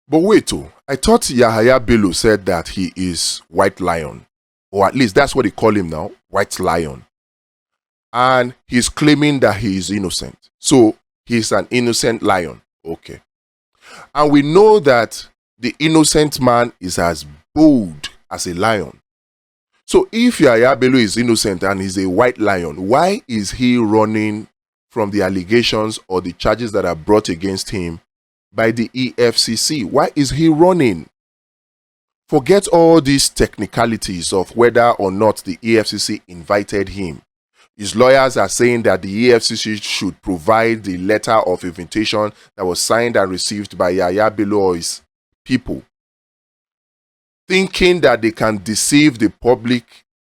But wait, oh, I thought Yahaya Bello said that he is White Lion, or at least that's what they call him now, White Lion. And he's claiming that he is innocent. So he's an innocent lion. Okay. And we know that the innocent man is as bold as a lion. So if Yahaya Bello is innocent and he's a white lion, why is he running from the allegations or the charges that are brought against him by the EFCC? Why is he running? Forget all these technicalities of whether or not the EFCC invited him. His lawyers are saying that the EFCC should provide the letter of invitation that was signed and received by Yahaya Bello or his people, thinking that they can deceive the public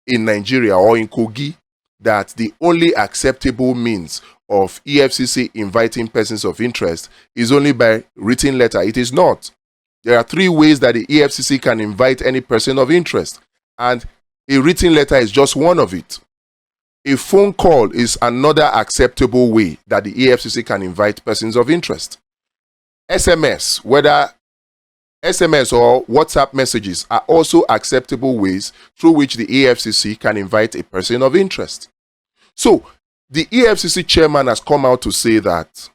in Nigeria or in Kogi that the only acceptable means of EFCC inviting persons of interest is only by written letter. It is not. There are 3 ways that the EFCC can invite any person of interest, and a written letter is just one of it. A phone call is another acceptable way that the EFCC can invite persons of interest. SMS, whether SMS or WhatsApp messages, are also acceptable ways through which the EFCC can invite a person of interest. So, the EFCC chairman has come out to say that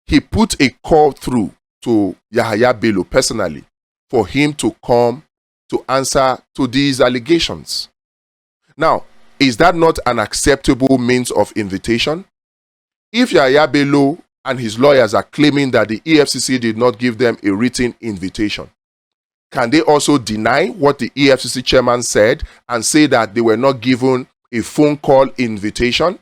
he put a call through to Yahaya Bello personally for him to come to answer to these allegations. Now, is that not an acceptable means of invitation? If Yahaya Bello and his lawyers are claiming that the EFCC did not give them a written invitation, can they also deny what the EFCC chairman said and say that they were not given a phone call invitation?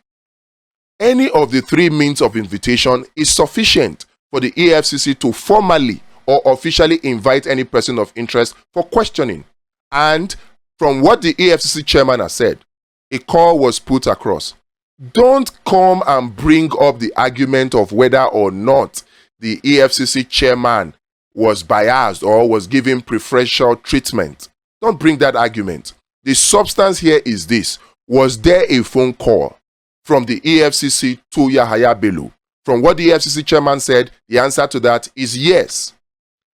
Any of the 3 means of invitation is sufficient for the EFCC to formally or officially invite any person of interest for questioning. And from what the EFCC chairman has said, a call was put across. Don't come and bring up the argument of whether or not the EFCC chairman was biased or was given preferential treatment. Don't bring that argument. The substance here is this. Was there a phone call from the EFCC to Yahaya Bello? From what the EFCC chairman said, the answer to that is yes.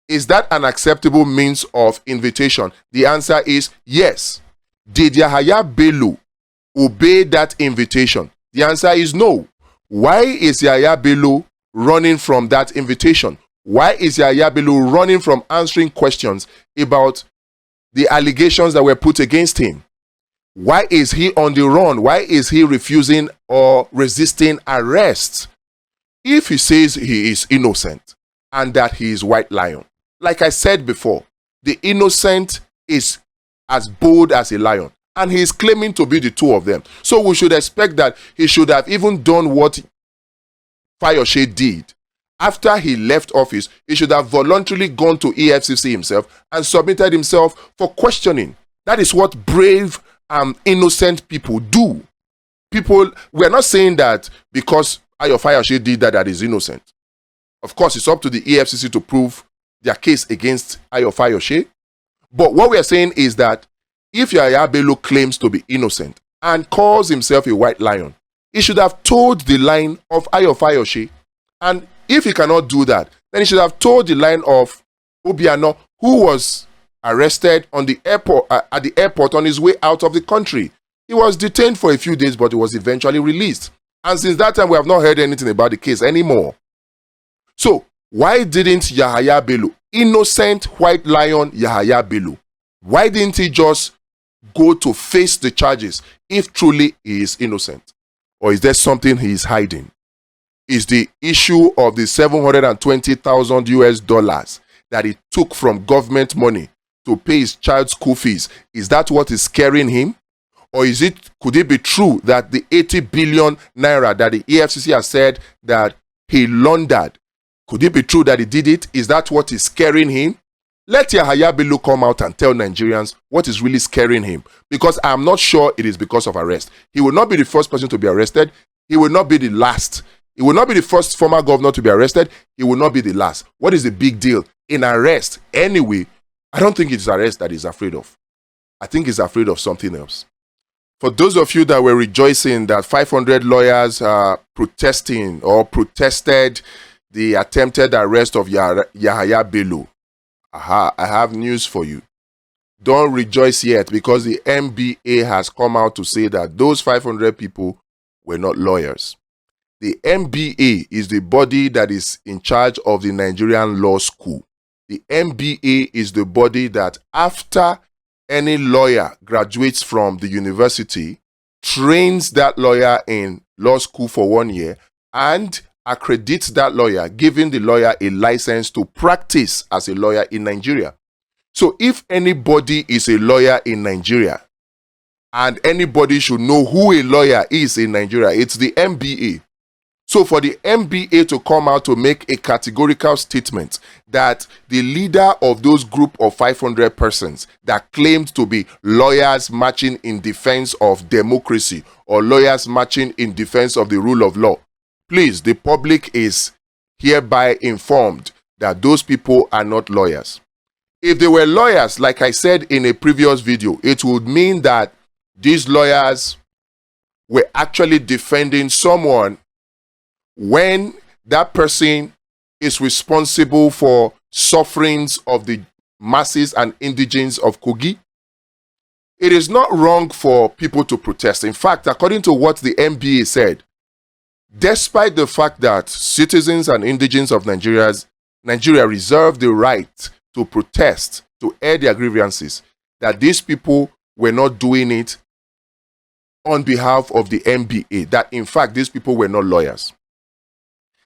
Is that an acceptable means of invitation? The answer is yes. Did Yahaya Bello obey that invitation? The answer is no. Why is Yahaya Bello running from that invitation? Why is Yahaya Bello running from answering questions about the allegations that were put against him? Why is he on the run? Why is he refusing or resisting arrest? If he says he is innocent and that he is White Lion, like I said before, the innocent is as bold as a lion, and he is claiming to be the 2 of them. So we should expect that he should have even done what Fayose did. After he left office, he should have voluntarily gone to EFCC himself and submitted himself for questioning. That is what brave innocent people do. We're not saying that because Fayose did that is innocent. Of course, it's up to the EFCC to prove their case against Fayose. But what we are saying is that if Yahaya Bello claims to be innocent and calls himself a white lion, he should have told the line of Fayose. And if he cannot do that, then he should have told the line of Obiano, who was arrested on the airport at the airport on his way out of the country. He was detained for a few days, but he was eventually released. And since that time, we have not heard anything about the case anymore. So, why didn't Yahaya Bello, innocent white lion Yahaya Bello, why didn't he just go to face the charges if truly he is innocent? Or is there something he is hiding? Is the issue of the $720,000 that he took from government money to pay his child's school fees, is that what is scaring him? Or could it be true that the 80 billion naira that the EFCC has said that he laundered, could it be true that he did it? Is that what is scaring him? Let Yahaya Bello come out and tell Nigerians what is really scaring him. Because I am not sure it is because of arrest. He will not be the first person to be arrested. He will not be the last. He will not be the first former governor to be arrested. He will not be the last. What is the big deal in arrest? Anyway, I don't think it's arrest that he's afraid of. I think he's afraid of something else. For those of you that were rejoicing that 500 lawyers are protesting or protested the attempted arrest of Yahaya Bello. Aha, I have news for you. Don't rejoice yet, because the NBA has come out to say that those 500 people were not lawyers. The NBA is the body that is in charge of the Nigerian law school. The NBA is the body that, after any lawyer graduates from the university, trains that lawyer in law school for 1 year and accredits that lawyer, giving the lawyer a license to practice as a lawyer in Nigeria. So if anybody is a lawyer in Nigeria, and anybody should know who a lawyer is in Nigeria, it's the NBA. So for the NBA to come out to make a categorical statement that the leader of those group of 500 persons that claimed to be lawyers marching in defense of democracy or lawyers marching in defense of the rule of law, please, the public is hereby informed that those people are not lawyers. If they were lawyers, like I said in a previous video, it would mean that these lawyers were actually defending someone when that person is responsible for sufferings of the masses and indigents of Kogi. It is not wrong for people to protest. In fact, according to what the NBA said, despite the fact that citizens and indigents of Nigeria reserve the right to protest, to air their grievances, that these people were not doing it on behalf of the NBA, that in fact these people were not lawyers.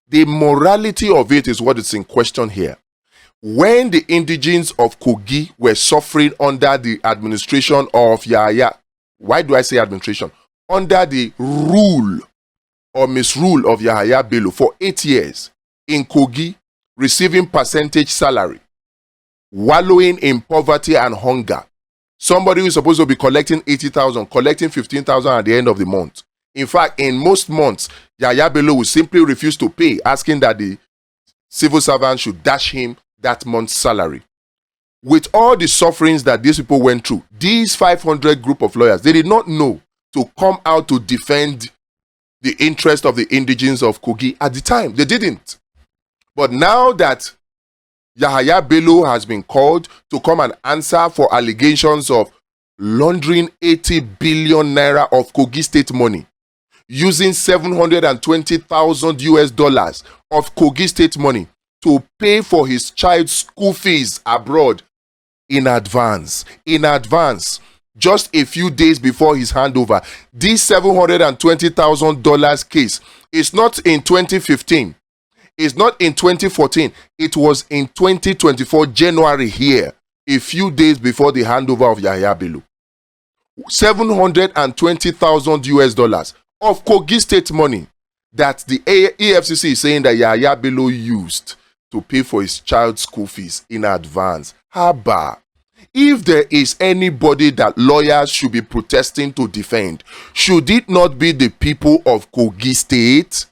The morality of it is what is in question here. When the indigents of Kogi were suffering under the administration of Yahaya, why do I say administration? Under the rule or misrule of Yahaya Bello for 8 years in Kogi, receiving percentage salary, wallowing in poverty and hunger. Somebody who is supposed to be collecting 80,000, collecting 15,000 at the end of the month. In fact, in most months, Yahaya Bello will simply refuse to pay, asking that the civil servant should dash him that month's salary. With all the sufferings that these people went through, these 500 group of lawyers, they did not know to come out to defend the interest of the indigents of Kogi at the time. They didn't. But now that Yahaya Bello has been called to come and answer for allegations of laundering 80 billion naira of Kogi state money, using 720,000 US dollars of Kogi state money to pay for his child's school fees abroad in advance. Just a few days before his handover. This $720,000 case is not in 2015. It's not in 2014. It was in 2024 January here, a few days before the handover of Yahaya Bello. 720,000 US dollars of Kogi state money that the EFCC is saying that Yahaya Bello used to pay for his child's school fees in advance. Haba. If there is anybody that lawyers should be protesting to defend, should it not be the people of Kogi state?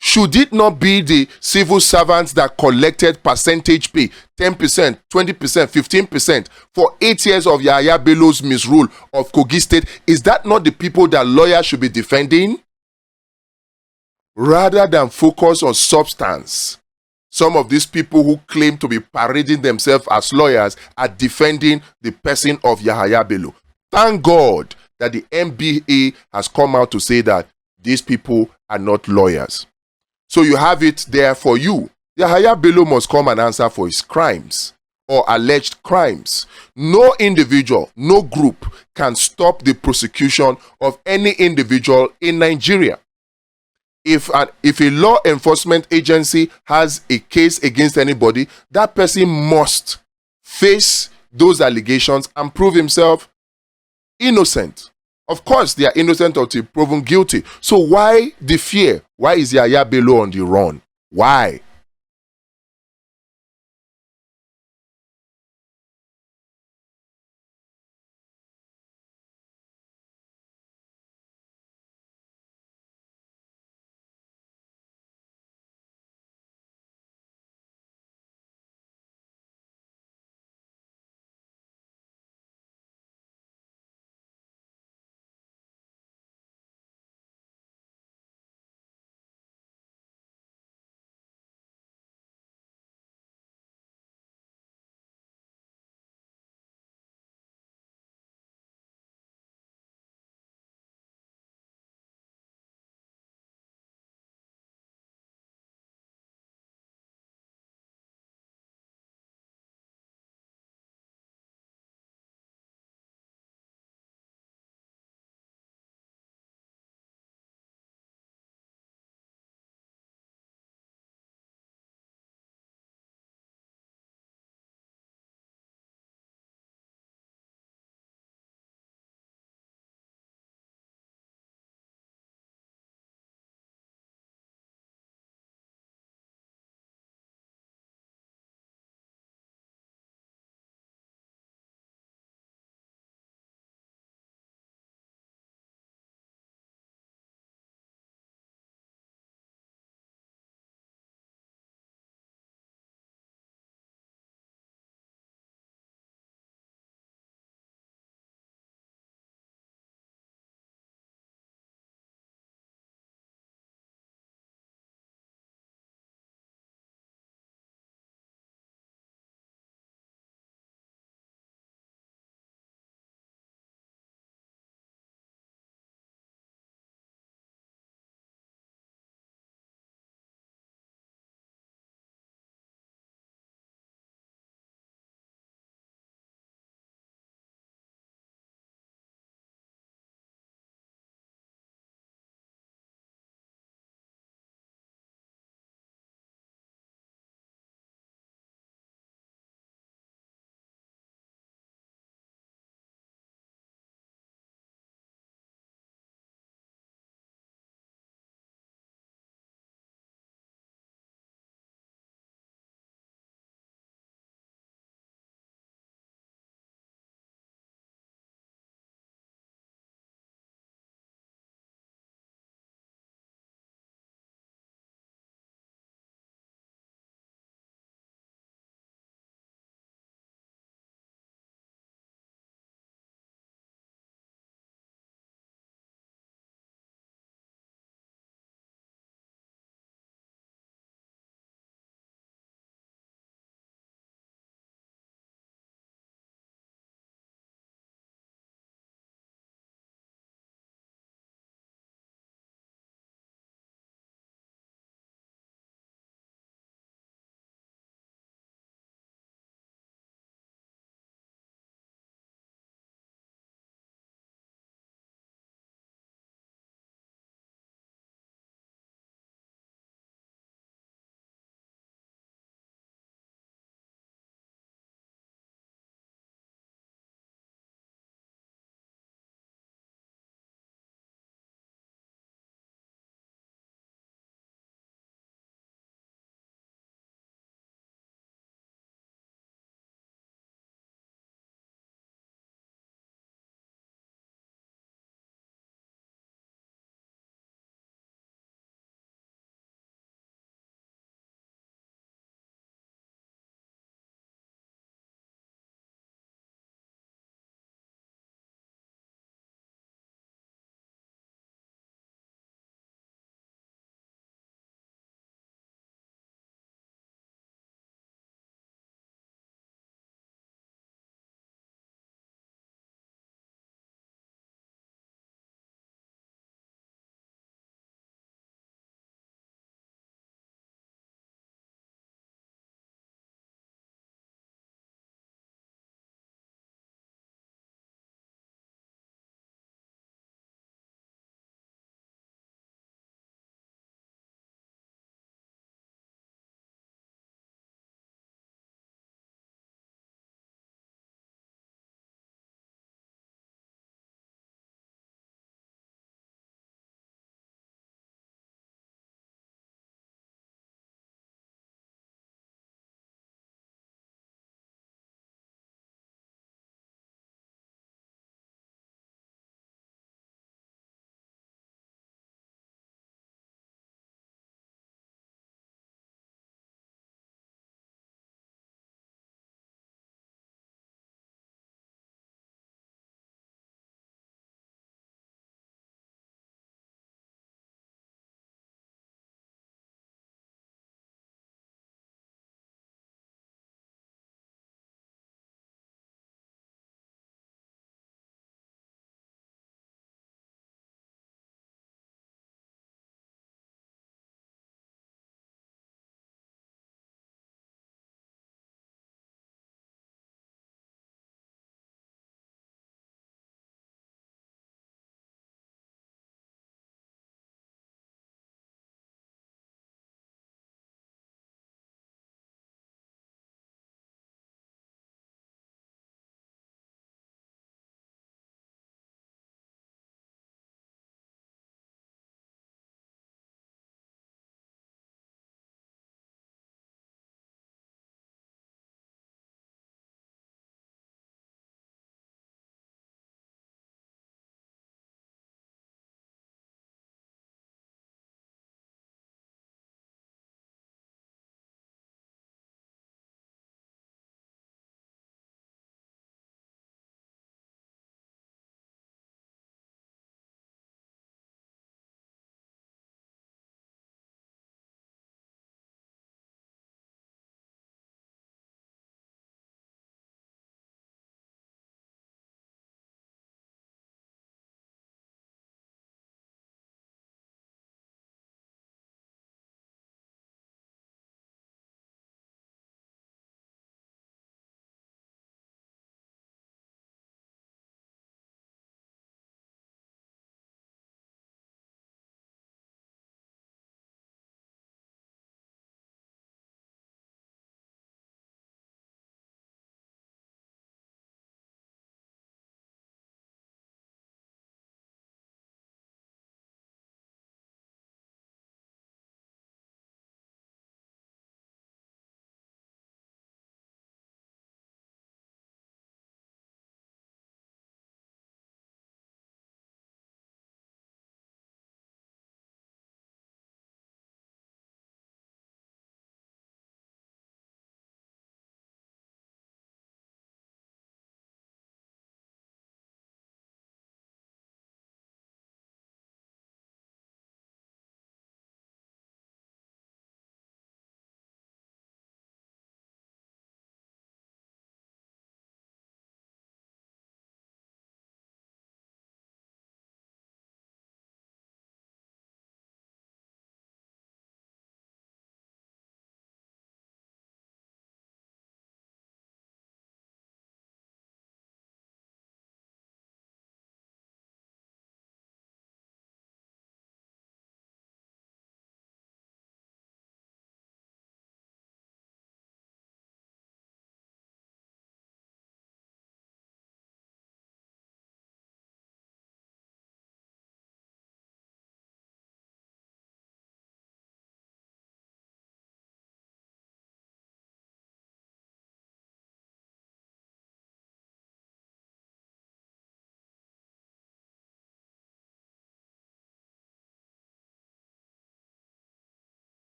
Should it not be the civil servants that collected percentage pay, 10%, 20%, 15% for 8 years of Yahaya Bello's misrule of Kogi state? Is that not the people that lawyers should be defending? Rather than focus on substance, some of these people who claim to be parading themselves as lawyers are defending the person of Yahaya Bello. Thank God that the NBA has come out to say that these people are not lawyers. So you have it there for you. Yahaya Bello must come and answer for his crimes or alleged crimes. No individual, no group can stop the prosecution of any individual in Nigeria. If a law enforcement agency has a case against anybody, that person must face those allegations and prove himself innocent. Of course, they are innocent until proven guilty. So why the fear? Why is Yahaya Bello on the run? Why?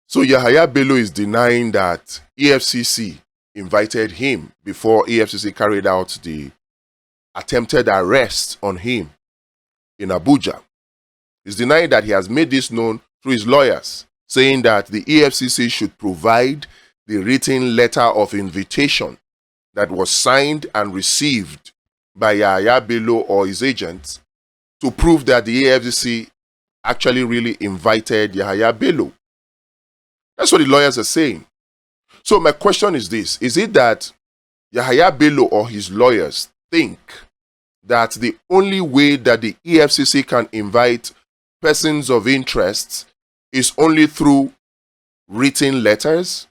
So Yahaya Bello is denying that EFCC invited him before EFCC carried out the attempted arrest on him in Abuja. He's denying that he has made this known through his lawyers, saying that the EFCC should provide the written letter of invitation that was signed and received by Yahaya Bello or his agents to prove that the EFCC actually really invited Yahaya Bello. That's what the lawyers are saying. So my question is this: is it that Yahaya Bello or his lawyers think that the only way that the EFCC can invite persons of interest is only through written letters?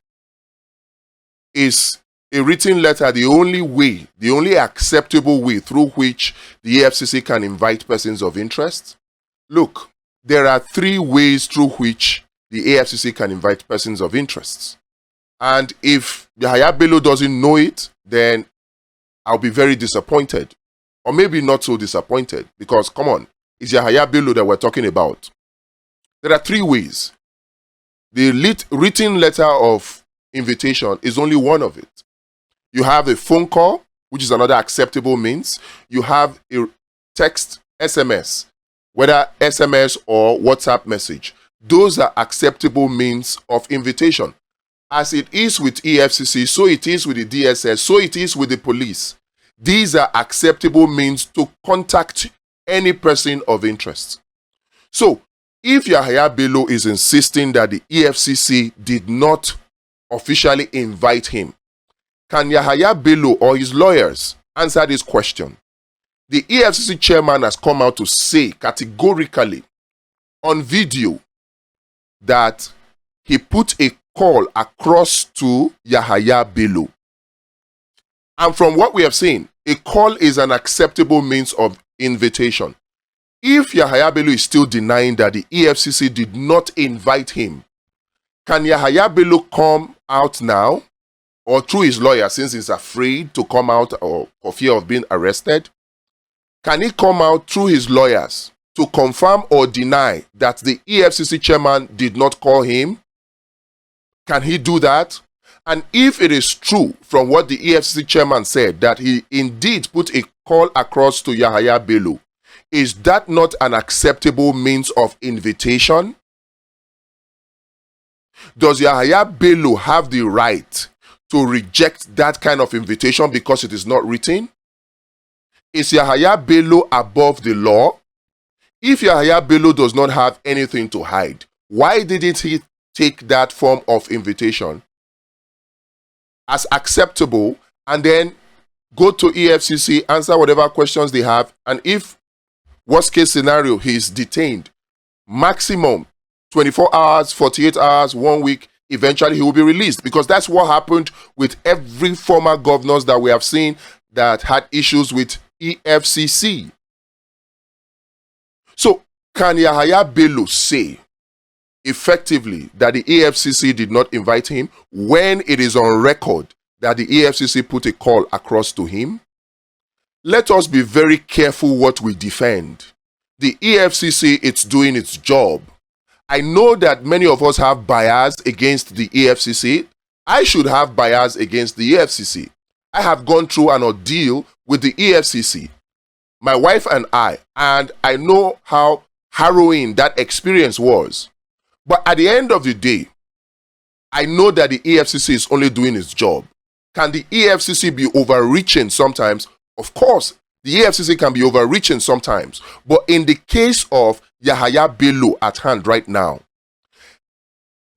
Is a written letter the only way, the only acceptable way through which the EFCC can invite persons of interest? Look, there are three ways through which the EFCC can invite persons of interest. And if Yahaya Bello doesn't know it, then I'll be very disappointed. Or maybe not so disappointed, because come on, it's Yahaya Bello that we're talking about. There are three ways. The written letter of invitation is only one of it. You have a phone call, which is another acceptable means. You have a text, SMS, whether SMS or WhatsApp message. Those are acceptable means of invitation. As it is with EFCC, so it is with the DSS, so it is with the police. These are acceptable means to contact any person of interest. So, if Yahaya Bello is insisting that the EFCC did not officially invite him, can Yahaya Bello or his lawyers answer this question? The EFCC chairman has come out to say categorically on video that he put a call across to Yahaya Bello. And from what we have seen, a call is an acceptable means of invitation. If Yahaya Bello is still denying that the EFCC did not invite him, can Yahaya Bello come out now, or through his lawyer, since he's afraid to come out or for fear of being arrested? Can he come out through his lawyers to confirm or deny that the EFCC chairman did not call him? Can he do that? And if it is true from what the EFCC chairman said that he indeed put a call across to Yahaya Bello, is that not an acceptable means of invitation? Does Yahaya Bello have the right to reject that kind of invitation because it is not written? Is Yahaya Bello above the law? If Yahaya Bello does not have anything to hide, why didn't he take that form of invitation as acceptable and then go to EFCC, answer whatever questions they have, and if worst case scenario he is detained, maximum 24 hours, 48 hours, 1 week, eventually he will be released? Because that's what happened with every former governors that we have seen that had issues with EFCC. So can Yahaya Bello say effectively that the EFCC did not invite him when it is on record that the EFCC put a call across to him? Let us be very careful what we defend. The EFCC, it's doing its job. I know that many of us have bias against the EFCC. I should have bias against the EFCC. I have gone through an ordeal with the EFCC, my wife and I know how harrowing that experience was. But at the end of the day, I know that the EFCC is only doing its job. Can the EFCC be overreaching sometimes? Of course, the EFCC can be overreaching sometimes. But in the case of Yahaya Bello at hand right now,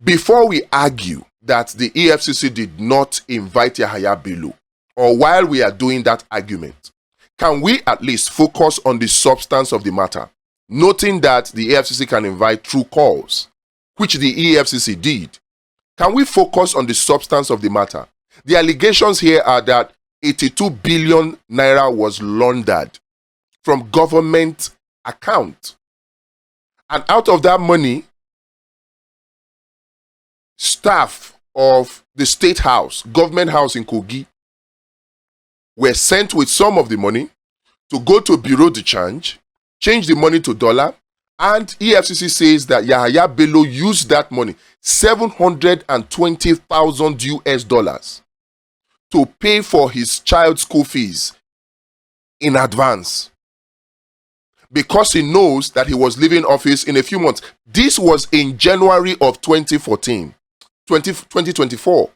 before we argue that the EFCC did not invite Yahaya Bello, or while we are doing that argument, can we at least focus on the substance of the matter, noting that the EFCC can invite through calls, which the EFCC did? Can we focus on the substance of the matter? The allegations here are that 82 billion naira was laundered from government account. And out of that money, staff of the state house, government house in Kogi, were sent with some of the money to go to Bureau de Change the money to dollar, And EFCC says that Yahaya Bello used that money, $720,000 to pay for his child's school fees in advance, because he knows that he was leaving office in a few months. This was in January of 2024.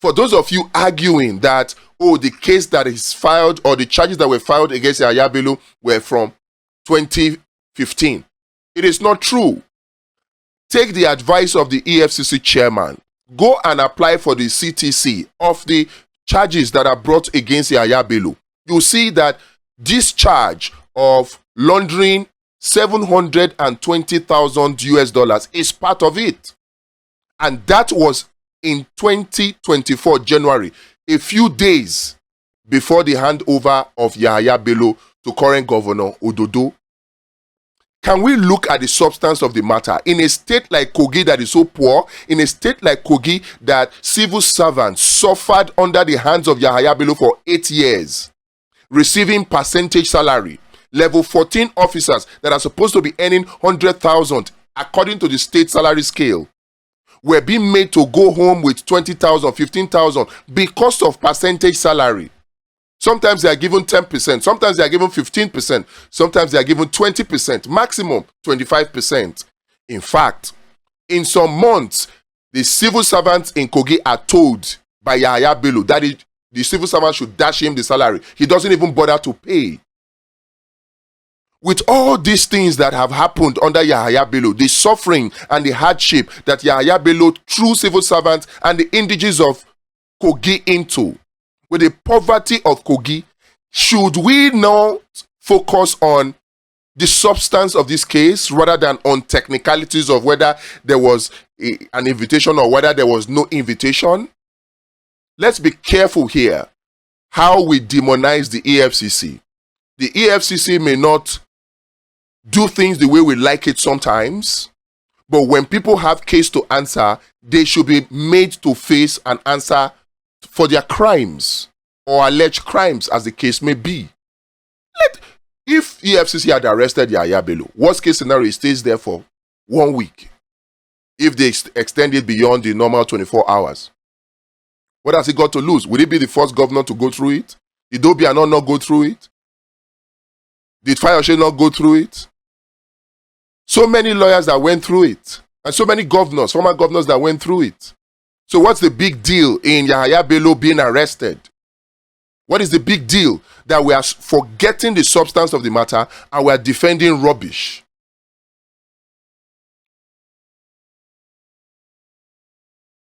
For those of you arguing that, oh, the case that is filed or the charges that were filed against Yahaya Bello were from 2015, it is not true. Take the advice of the EFCC chairman. Go and apply for the CTC of the charges that are brought against Yahaya Bello. You'll see that this charge of laundering $720,000 is part of it. And that was in 2024 January, a few days before the handover of Yahaya Bello to current Governor Ododo. Can we look at the substance of the matter? In a state like Kogi that is so poor, in a state like Kogi that civil servants suffered under the hands of Yahaya Bello for 8 years, receiving percentage salary, level 14 officers that are supposed to be earning 100,000 according to the state salary scale, were being made to go home with 20,000, 15,000 because of percentage salary. Sometimes they are given 10%, sometimes they are given 15%, sometimes they are given 20%, maximum 25%. In fact, in some months, the civil servants in Kogi are told by Yahaya Bello that the civil servant should dash him the salary. He doesn't even bother to pay. With all these things that have happened under Yahaya Bello, the suffering and the hardship that Yahaya Bello threw civil servants and the indigenous of Kogi into, with the poverty of Kogi, should we not focus on the substance of this case rather than on technicalities of whether there was an invitation or whether there was no invitation? Let's be careful here how we demonize the EFCC. The EFCC may not do things the way we like it sometimes, but when people have case to answer, they should be made to face and answer for their crimes or alleged crimes, as the case may be. If EFCC had arrested Yahaya Bello, worst case scenario, he stays there for 1 week. If they extend it beyond the normal 24 hours, what has he got to lose? Will he be the first governor to go through it? Did Obiano not go through it? Did Fayose not go through it? So many lawyers that went through it, and so many governors, former governors that went through it. So what's the big deal in Yahaya Bello being arrested? What is the big deal? That we are forgetting the substance of the matter and we are defending rubbish.